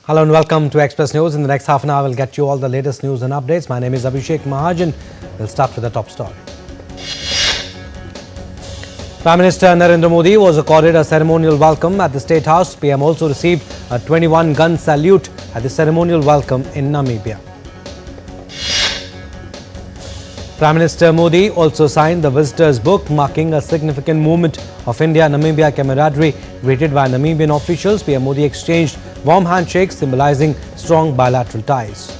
Hello and welcome to Express News. In the next half an hour, we'll get you all the latest news and updates. My name is Abhishek Mahajan. We'll start with the top story. Prime Minister Narendra Modi was accorded a ceremonial welcome at the State House. PM also received a 21-gun salute at the ceremonial welcome in Namibia. Prime Minister Modi also signed the Visitors Book, marking a significant movement of India-Namibia camaraderie. Greeted by Namibian officials, PM Modi exchanged warm handshakes symbolizing strong bilateral ties.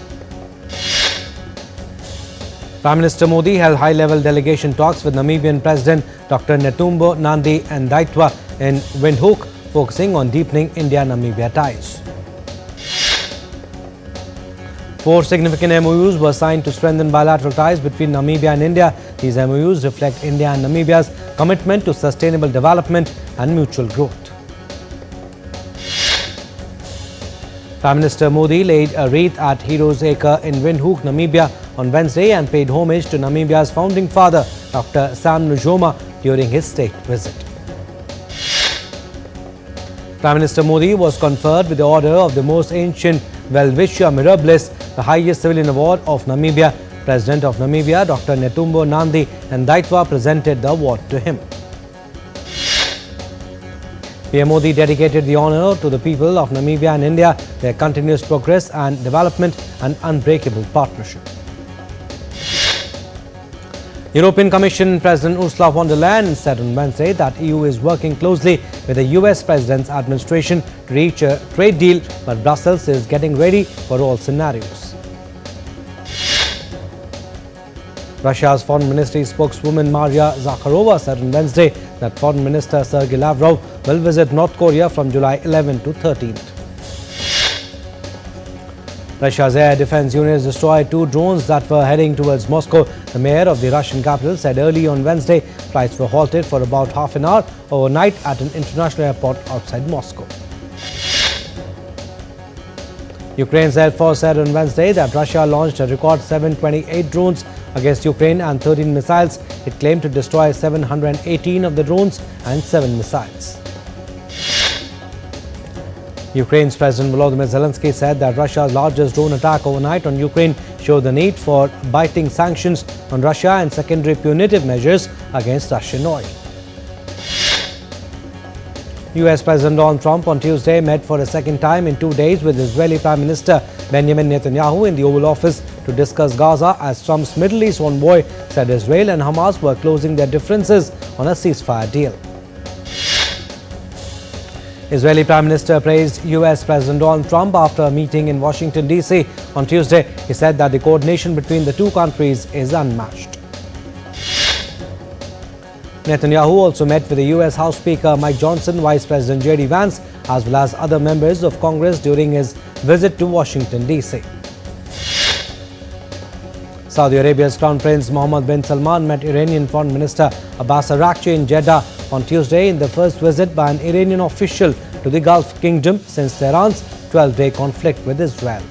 Prime Minister Modi held high-level delegation talks with Namibian President Dr. Netumbo Nandi-Ndaitwah in Windhoek, focusing on deepening India-Namibia ties. 4 significant MOUs were signed to strengthen bilateral ties between Namibia and India. These MOUs reflect India and Namibia's commitment to sustainable development and mutual growth. Prime Minister Modi laid a wreath at Heroes Acre in Windhoek, Namibia on Wednesday and paid homage to Namibia's founding father, Dr. Sam Nujoma, during his state visit. Prime Minister Modi was conferred with the Order of the Most Ancient Welwitschia Mirabilis, the highest civilian award of Namibia. President of Namibia, Dr. Netumbo Nandi-Ndaitwah, presented the award to him. PM Modi dedicated the honour to the people of Namibia and India, their continuous progress and development and unbreakable partnership. European Commission President Ursula von der Leyen said on Wednesday that EU is working closely with the US President's administration to reach a trade deal, but Brussels is getting ready for all scenarios. Russia's Foreign Ministry spokeswoman Maria Zakharova said on Wednesday that Foreign Minister Sergei Lavrov will visit North Korea from July 11 to 13th. Russia's air defense units destroyed 2 drones that were heading towards Moscow. The mayor of the Russian capital said early on Wednesday flights were halted for about half an hour overnight at an international airport outside Moscow. Ukraine's Air Force said on Wednesday that Russia launched a record 728 drones against Ukraine and 13 missiles. It claimed to destroy 718 of the drones and 7 missiles. Ukraine's President Volodymyr Zelensky said that Russia's largest drone attack overnight on Ukraine showed the need for biting sanctions on Russia and secondary punitive measures against Russian oil. US President Donald Trump on Tuesday met for a second time in 2 days with Israeli Prime Minister Benjamin Netanyahu in the Oval Office to discuss Gaza, as Trump's Middle East envoy said Israel and Hamas were closing their differences on a ceasefire deal. Israeli Prime Minister praised US President Donald Trump after a meeting in Washington, D.C. on Tuesday. He said that the coordination between the two countries is unmatched. Netanyahu also met with the US House Speaker Mike Johnson, Vice President J.D. Vance, as well as other members of Congress during his visit to Washington, D.C. Saudi Arabia's Crown Prince Mohammed bin Salman met Iranian Foreign Minister Abbas Araghchi in Jeddah on Tuesday in the first visit by an Iranian official to the Gulf Kingdom since Tehran's 12-day conflict with Israel.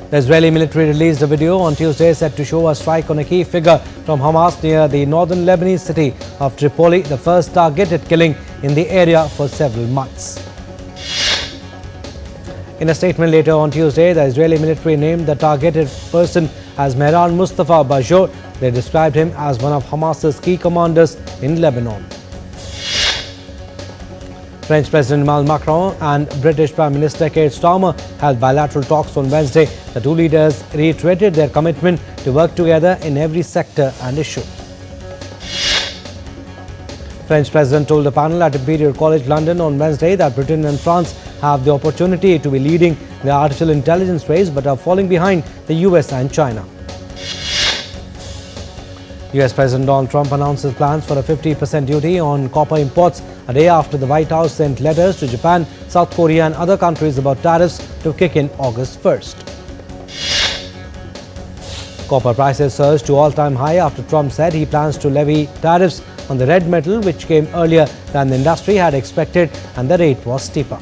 The Israeli military released a video on Tuesday said to show a strike on a key figure from Hamas near the northern Lebanese city of Tripoli, the first targeted killing in the area for several months. In a statement later on Tuesday, the Israeli military named the targeted person as Mehran Mustafa Bajor. They described him as one of Hamas's key commanders in Lebanon. French President Emmanuel Macron and British Prime Minister Keir Starmer held bilateral talks on Wednesday. The two leaders reiterated their commitment to work together in every sector and issue. French President told a panel at Imperial College London on Wednesday that Britain and France have the opportunity to be leading the artificial intelligence race but are falling behind the US and China. US President Donald Trump announced his plans for a 50% duty on copper imports a day after the White House sent letters to Japan, South Korea and other countries about tariffs to kick in August 1st. Copper prices surged to all-time high after Trump said he plans to levy tariffs on the red metal, which came earlier than the industry had expected, and the rate was steeper.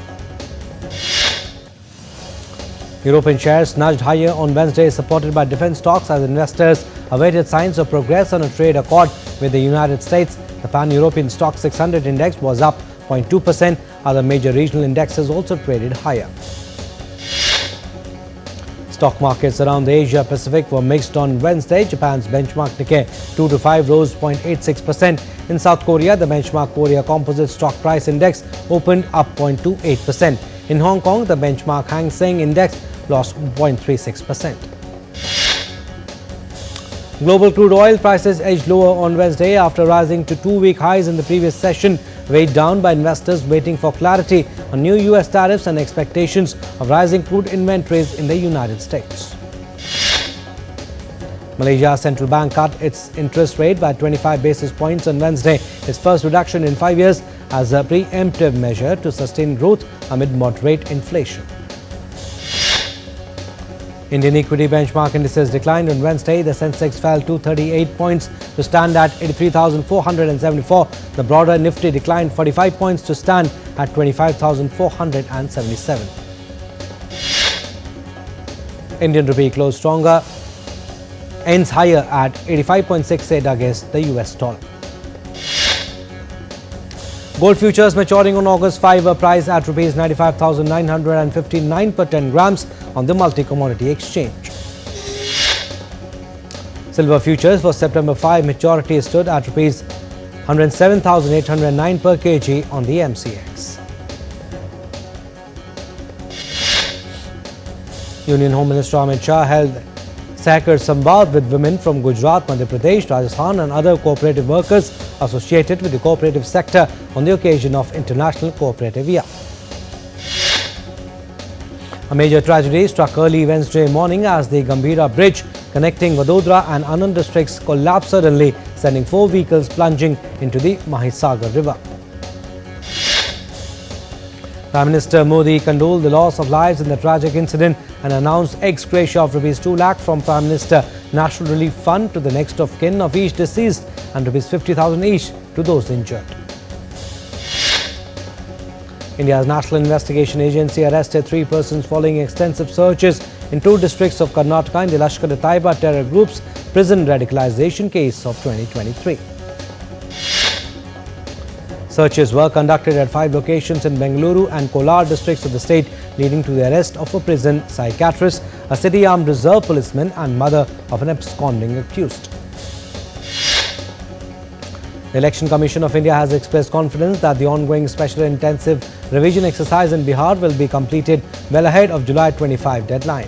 European shares nudged higher on Wednesday, supported by defense stocks as investors awaited signs of progress on a trade accord with the United States. The Pan-European Stock 600 index was up 0.2%. Other major regional indexes also traded higher. Stock markets around the Asia Pacific were mixed on Wednesday. Japan's benchmark Nikkei 225 rose 0.86%. In South Korea, the benchmark Korea Composite Stock Price Index opened up 0.28%. In Hong Kong, the benchmark Hang Seng Index lost 0.36%. Global crude oil prices edged lower on Wednesday after rising to two-week highs in the previous session, weighed down by investors waiting for clarity on new U.S. tariffs and expectations of rising crude inventories in the United States. Malaysia's central bank cut its interest rate by 25 basis points on Wednesday, its first reduction in 5 years, as a preemptive measure to sustain growth amid moderate inflation. Indian equity benchmark indices declined on Wednesday. The Sensex fell 238 points to stand at 83,474. The broader Nifty declined 45 points to stand at 25,477. Indian rupee closed stronger, ends higher at 85.68 against the US dollar. Gold futures maturing on August 5 were priced at Rs 95,959 per 10 grams on the multi-commodity exchange. Silver futures for September 5 maturity stood at Rs 107,809 per kg on the MCX. Union Home Minister Amit Shah held Sahkar Samvad with women from Gujarat, Madhya Pradesh, Rajasthan and other cooperative workers associated with the cooperative sector on the occasion of International Cooperative Year. A major tragedy struck early Wednesday morning as the Gambhira bridge connecting Vadodara and Anand districts collapsed suddenly, sending 4 vehicles plunging into the Mahisagar River. Prime Minister Modi condoled the loss of lives in the tragic incident and announced ex gratia of Rs 2 lakh from Prime Minister National Relief Fund to the next of kin of each deceased and Rs 50,000 each to those injured. India's National Investigation Agency arrested 3 persons following extensive searches in 2 districts of Karnataka in the Lashkar-e-Taiba terror group's prison radicalization case of 2023. Searches were conducted at 5 locations in Bengaluru and Kolar districts of the state, leading to the arrest of a prison psychiatrist, a city-armed reserve policeman and mother of an absconding accused. The Election Commission of India has expressed confidence that the ongoing special intensive revision exercise in Bihar will be completed well ahead of July 25 deadline.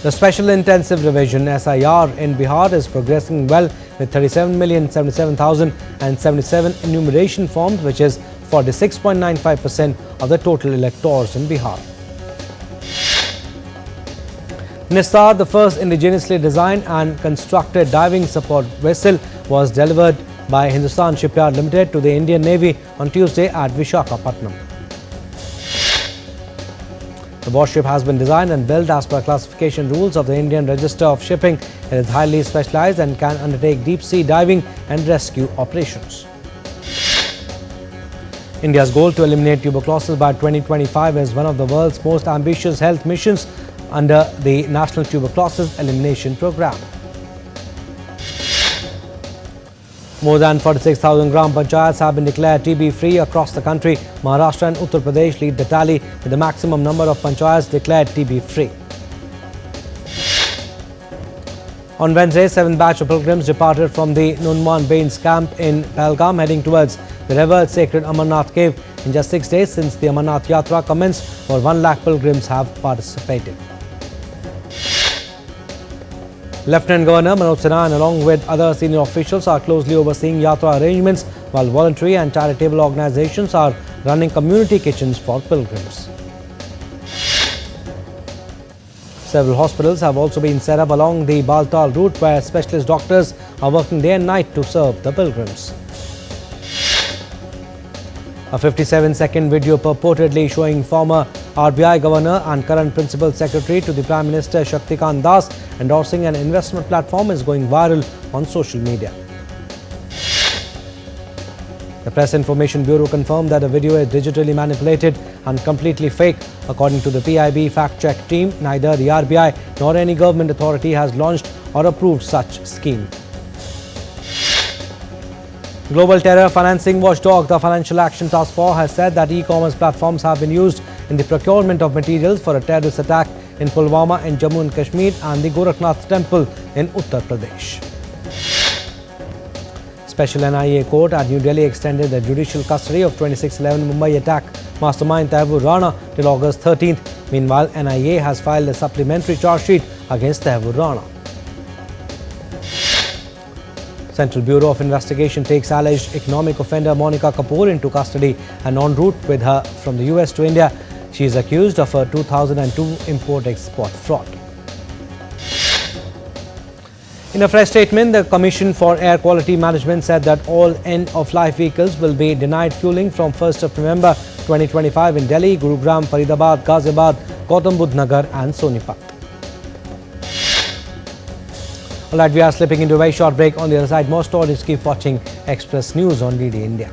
The special intensive revision SIR in Bihar is progressing well with 37,077,077 enumeration forms, which is 46.95% of the total electors in Bihar. Nisar, the first indigenously designed and constructed diving support vessel, was delivered by Hindustan Shipyard Limited to the Indian Navy on Tuesday at Visakhapatnam. The warship has been designed and built as per classification rules of the Indian Register of Shipping. It is highly specialized and can undertake deep-sea diving and rescue operations. India's goal to eliminate tuberculosis by 2025 is one of the world's most ambitious health missions under the National Tuberculosis Elimination Programme. More than 46,000 Gram Panchayats have been declared TB-free across the country. Maharashtra and Uttar Pradesh lead the tally with the maximum number of Panchayats declared TB-free. On Wednesday, 7th batch of pilgrims departed from the Nunman Bains camp in Pahalgam, heading towards the revered sacred Amarnath cave. In just 6 days since the Amarnath Yatra commenced, over 1 lakh pilgrims have participated. Lieutenant Governor Manoj Sinha, along with other senior officials, are closely overseeing Yatra arrangements, while voluntary and charitable organizations are running community kitchens for pilgrims. Several hospitals have also been set up along the Baltal route, where specialist doctors are working day and night to serve the pilgrims. A 57-second video purportedly showing former RBI Governor and current Principal Secretary to the Prime Minister Shaktikant Das endorsing an investment platform is going viral on social media. The Press Information Bureau confirmed that the video is digitally manipulated and completely fake. According to the PIB fact-check team, neither the RBI nor any government authority has launched or approved such scheme. Global terror financing watchdog, the Financial Action Task Force, has said that e-commerce platforms have been used in the procurement of materials for a terrorist attack in Pulwama in Jammu and Kashmir and the Gorakhnath temple in Uttar Pradesh. Special NIA court at New Delhi extended the judicial custody of 26/11 Mumbai attack mastermind Tehvoor Rana till August 13th. Meanwhile, NIA has filed a supplementary charge sheet against Tehvoor Rana. Central Bureau of Investigation takes alleged economic offender Monica Kapoor into custody and en route with her from the US to India. She is accused of a 2002 import-export fraud. In a fresh statement, the Commission for Air Quality Management said that all end-of-life vehicles will be denied fueling from 1st of November 2025 in Delhi, Gurugram, Faridabad, Ghaziabad, Gautam Budh Nagar and Sonipat. Alright, we are slipping into a very short break. On the other side, more stories. Keep watching Express News on DD India.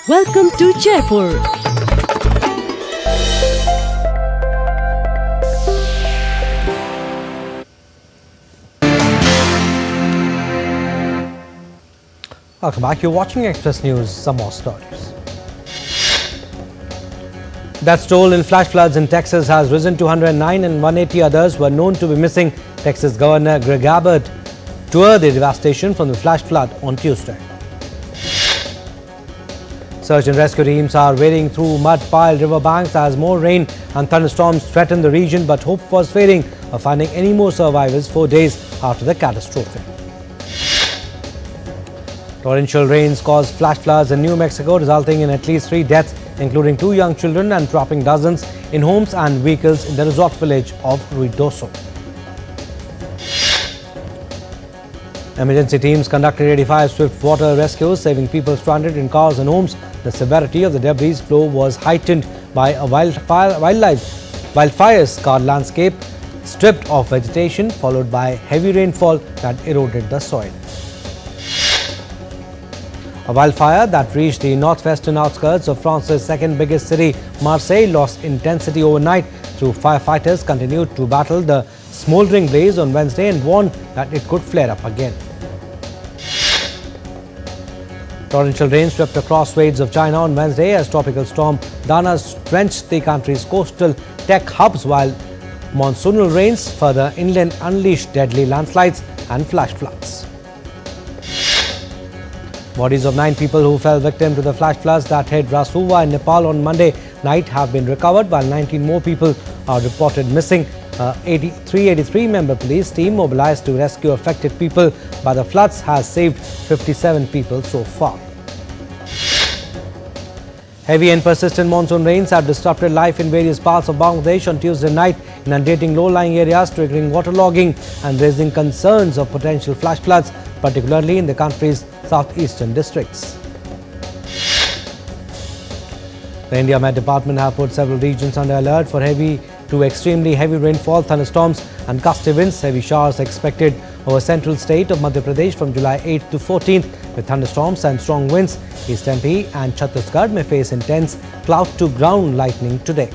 Welcome to Jaipur. Welcome back. You're watching Express News. Some more stories. Deaths toll in flash floods in Texas has risen to 109 and 180 others were known to be missing. Texas Governor Greg Abbott toured the devastation from the flash flood on Tuesday. Search and rescue teams are wading through mud-piled riverbanks as more rain and thunderstorms threaten the region, but hope was fading of finding any more survivors 4 days after the catastrophe. Torrential rains caused flash floods in New Mexico, resulting in at least 3 deaths, including 2 young children, and trapping dozens in homes and vehicles in the resort village of Ruidoso. Emergency teams conducted 85 swift water rescues, saving people stranded in cars and homes. The severity of the debris flow was heightened by a wildfire-scarred landscape stripped of vegetation, followed by heavy rainfall that eroded the soil. A wildfire that reached the northwestern outskirts of France's second biggest city, Marseille, lost intensity overnight through firefighters continued to battle the smouldering blaze on Wednesday and warned that it could flare up again. Torrential rain swept across swathes of China on Wednesday as tropical storm Dana drenched the country's coastal tech hubs, while monsoonal rains further inland unleashed deadly landslides and flash floods. Bodies of 9 people who fell victim to the flash floods that hit Rasuwa in Nepal on Monday night have been recovered, while 19 more people are reported missing. A 383-member police team mobilized to rescue affected people by the floods has saved 57 people so far. Heavy and persistent monsoon rains have disrupted life in various parts of Bangladesh on Tuesday night, inundating low-lying areas, triggering waterlogging and raising concerns of potential flash floods, particularly in the country's southeastern districts. The India Met Department have put several regions under alert for heavy to extremely heavy rainfall, thunderstorms and gusty winds. Heavy showers expected over central state of Madhya Pradesh from July 8th to 14th with thunderstorms and strong winds. East MP and Chhattisgarh may face intense cloud-to-ground lightning today.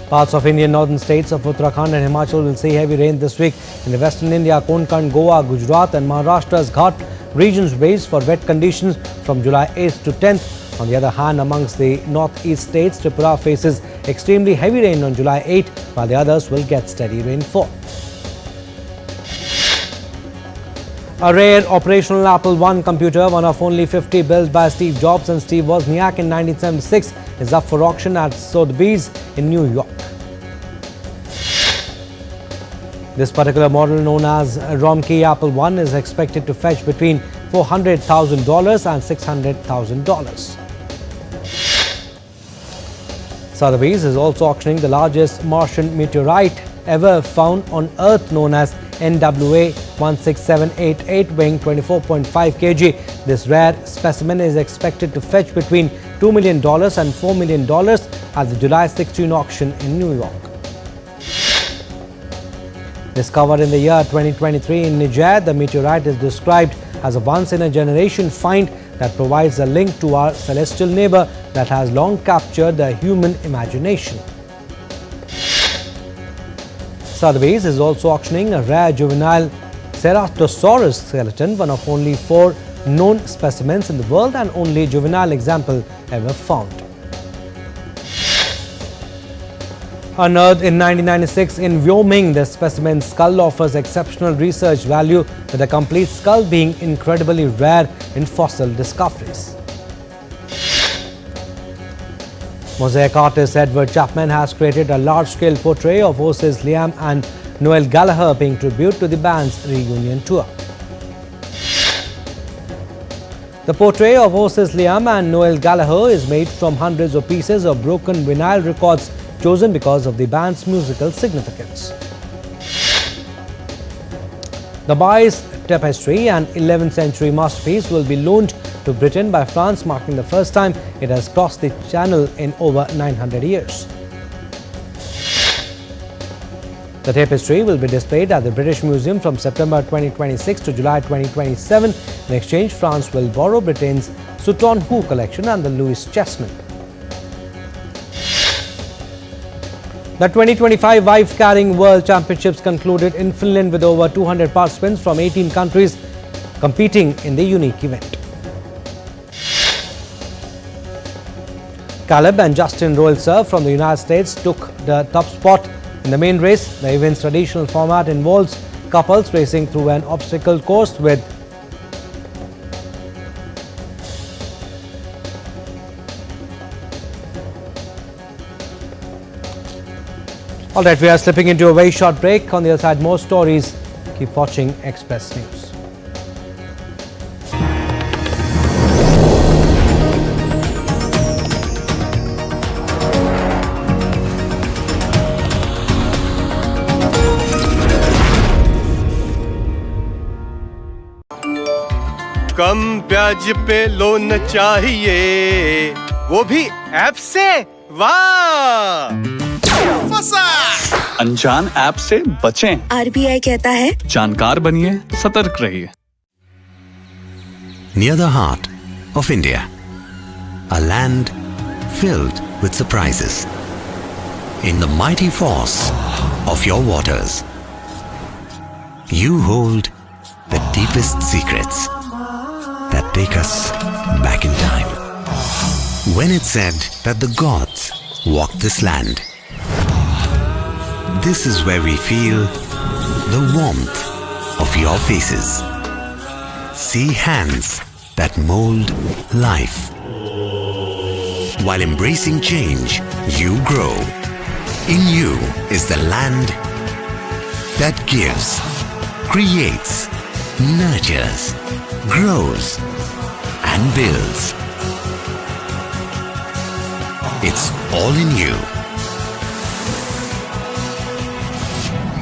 Parts of Indian northern states of Uttarakhand and Himachal will see heavy rain this week. In the western India, Konkan, Goa, Gujarat and Maharashtra's Ghat regions brace for wet conditions from July 8th to 10th. On the other hand, amongst the northeast states, Tripura faces extremely heavy rain on July 8, while the others will get steady rainfall. A rare operational Apple I computer, one of only 50 built by Steve Jobs and Steve Wozniak in 1976, is up for auction at Sotheby's in New York. This particular model, known as Romkey Apple I, is expected to fetch between $400,000 and $600,000. Sotheby's is also auctioning the largest Martian meteorite ever found on Earth, known as NWA 16788, weighing 24.5 kg. This rare specimen is expected to fetch between $2 million and $4 million at the July 16 auction in New York. Discovered in the year 2023 in Niger, the meteorite is described as a once-in-a-generation find that provides a link to our celestial neighbor that has long captured the human imagination. Sotheby's is also auctioning a rare juvenile Ceratosaurus skeleton, one of only 4 known specimens in the world and only juvenile example ever found. Unearthed in 1996 in Wyoming, the specimen skull offers exceptional research value, with the complete skull being incredibly rare in fossil discoveries. Mosaic artist Edward Chapman has created a large-scale portrait of Oasis Liam and Noel Gallagher, paying tribute to the band's reunion tour. The portrait of Oasis Liam and Noel Gallagher is made from hundreds of pieces of broken vinyl records chosen because of the band's musical significance. The Baez tapestry, an 11th century masterpiece, will be loaned to Britain by France, marking the first time it has crossed the Channel in over 900 years. The tapestry will be displayed at the British Museum from September 2026 to July 2027. In exchange, France will borrow Britain's Sutton Hoo collection and the Louis Chessman. The 2025 Wife Carrying World Championships concluded in Finland with over 200 participants from 18 countries competing in the unique event. Caleb and Justin Roelser from the United States took the top spot in the main race. The event's traditional format involves couples racing through an obstacle course with Alright, we are slipping into a very short break. On the other side, more stories. Keep watching Express News. कम ब्याज पे loan चाहिए, वो भी app से। वाह, फंसा। अनजान app से बचें। आरबीआई कहता है जानकार बनिए, सतर्क रहिए। Near the heart of India, a land filled with surprises. In the mighty force of your waters, you hold the deepest secrets that take us back in time. When it's said that the gods walk this land, this is where we feel the warmth of your faces. See hands that mold life. While embracing change, you grow. In you is the land that gives, creates, nurtures, grows, and builds. It's all in you.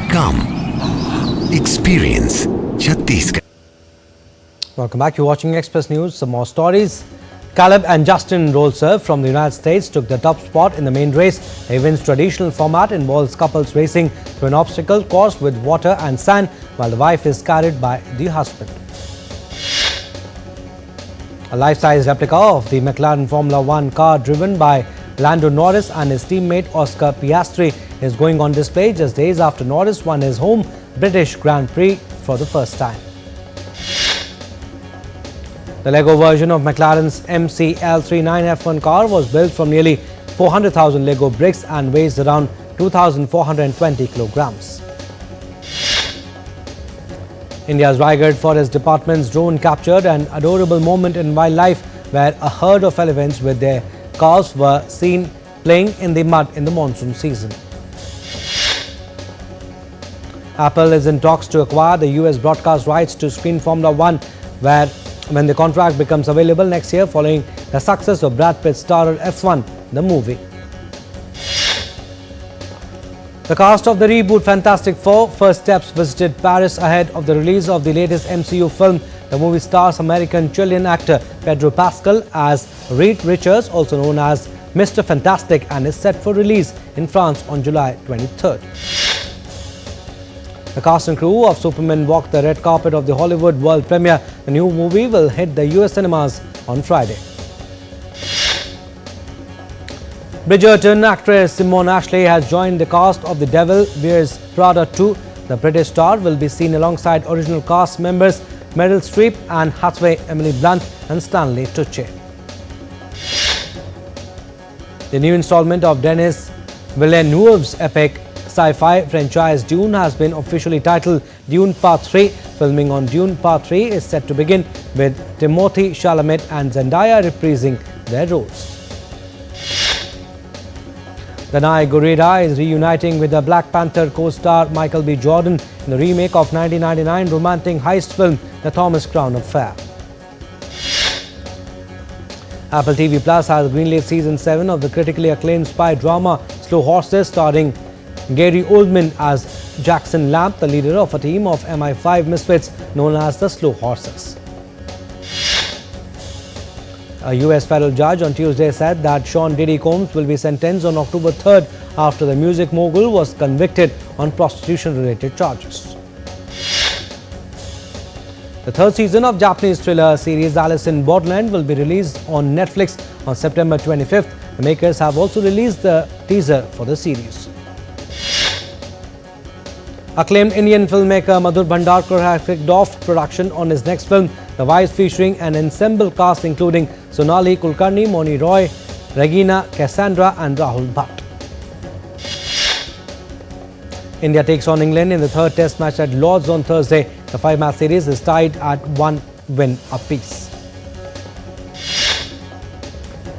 Come, experience Chhattisgarh. Welcome back. You're watching Express News. Some more stories. Caleb and Justin Roelser from the United States took the top spot in the main race. The event's traditional format involves couples racing through an obstacle course with water and sand, while the wife is carried by the husband. A life-size replica of the McLaren Formula One car driven by Lando Norris and his teammate Oscar Piastri is going on display just days after Norris won his home British Grand Prix for the first time. The Lego version of McLaren's MCL39 F1 car was built from nearly 400,000 Lego bricks and weighs around 2,420 kilograms. India's Raigad Forest Department's drone captured an adorable moment in wildlife where a herd of elephants with their calves were seen playing in the mud in the monsoon season. Apple is in talks to acquire the US broadcast rights to screen Formula One, when the contract becomes available next year following the success of Brad Pitt's starrer F1, the movie. The cast of the reboot Fantastic Four First Steps visited Paris ahead of the release of the latest MCU film. The movie stars American Chilean actor Pedro Pascal as Reed Richards, also known as Mr. Fantastic, and is set for release in France on July 23rd. The cast and crew of Superman walked the red carpet of the Hollywood world premiere. The new movie will hit the US cinemas on Friday. Bridgerton actress Simone Ashley has joined the cast of The Devil Wears Prada 2. The British star will be seen alongside original cast members Meryl Streep, Anne Hathaway, Emily Blunt and Stanley Tucci. The new installment of Denis Villeneuve's epic sci-fi franchise Dune has been officially titled Dune Part 3. Filming on Dune Part 3 is set to begin with Timothée Chalamet and Zendaya reprising their roles. Danai Gurira is reuniting with the Black Panther co-star Michael B. Jordan in the remake of 1999 romantic heist film The Thomas Crown Affair. Apple TV Plus has greenlit season 7 of the critically acclaimed spy drama Slow Horses, starring Gary Oldman as Jackson Lamp, the leader of a team of MI5 misfits known as the Slow Horses. A US federal judge on Tuesday said that Sean Diddy Combs will be sentenced on October 3rd after the music mogul was convicted on prostitution-related charges. The third season of Japanese thriller series Alice in Borderland will be released on Netflix on September 25th. The makers have also released the teaser for the series. Acclaimed Indian filmmaker Madhur Bhandarkar has kicked off production on his next film, The Vice, featuring an ensemble cast including Sonali Kulkarni, Moni Roy, Regina Cassandra and Rahul Bhatt. India takes on England in the third test match at Lord's on Thursday. The 5-match series is tied at 1 win apiece.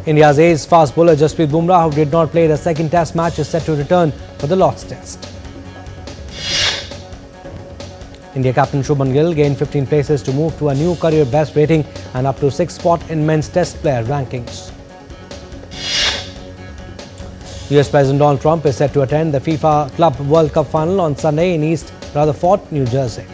India's ace fast bowler Jasprit Bumrah, who did not play the second test match, is set to return for the Lord's test. India captain Shubman Gill gained 15 places to move to a new career best rating and up to 6th spot in men's test player rankings. US President Donald Trump is set to attend the FIFA Club World Cup final on Sunday in East Rutherford, New Jersey.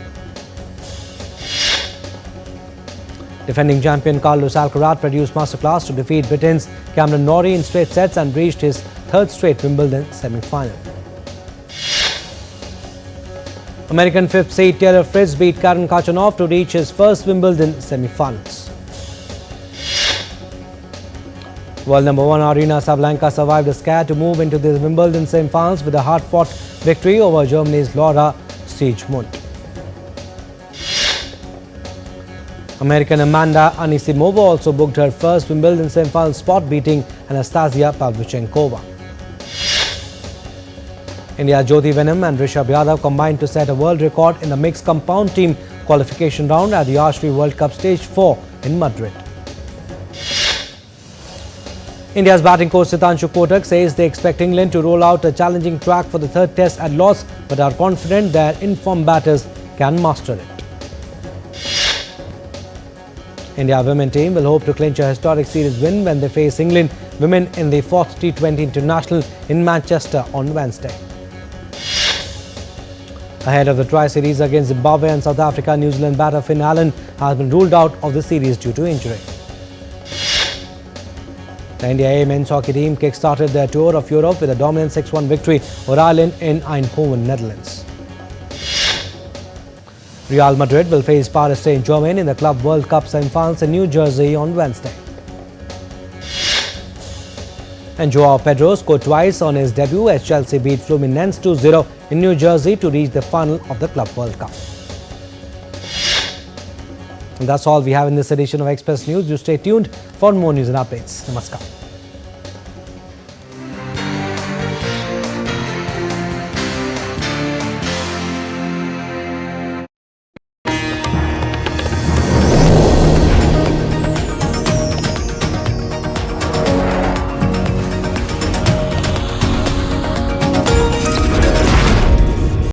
Defending champion Carlos Alcaraz produced masterclass to defeat Britain's Cameron Norrie in straight sets and reached his third straight Wimbledon semi-final. American fifth seed Taylor Fritz beat Karen Khachanov to reach his first Wimbledon semi-finals. World number 1 Aryna Sabalenka survived a scare to move into the Wimbledon semi-finals with a hard-fought victory over Germany's Laura Siegemund. American Amanda Anisimova also booked her first Wimbledon semi-final spot, beating Anastasia Pavlyuchenkova. India's Jyoti Venom and Rishabh Yadav combined to set a world record in the mixed compound team qualification round at the Archery World Cup Stage 4 in Madrid. India's batting coach Sitanshu Kotak says they expect England to roll out a challenging track for the third test at Lord's, but are confident their informed batters can master it. India women team will hope to clinch a historic series win when they face England women in the 4th T20 International in Manchester on Wednesday. Ahead of the tri-series against Zimbabwe and South Africa, New Zealand batter Finn Allen has been ruled out of the series due to injury. The India A men's hockey team kick-started their tour of Europe with a dominant 6-1 victory over Ireland in Eindhoven, Netherlands. Real Madrid will face Paris Saint-Germain in the Club World Cup semi-finals in New Jersey on Wednesday. And Joao Pedro scored twice on his debut as Chelsea beat Fluminense 2-0 in New Jersey to reach the final of the Club World Cup. And that's all we have in this edition of Express News. You stay tuned for more news and updates. Namaskar.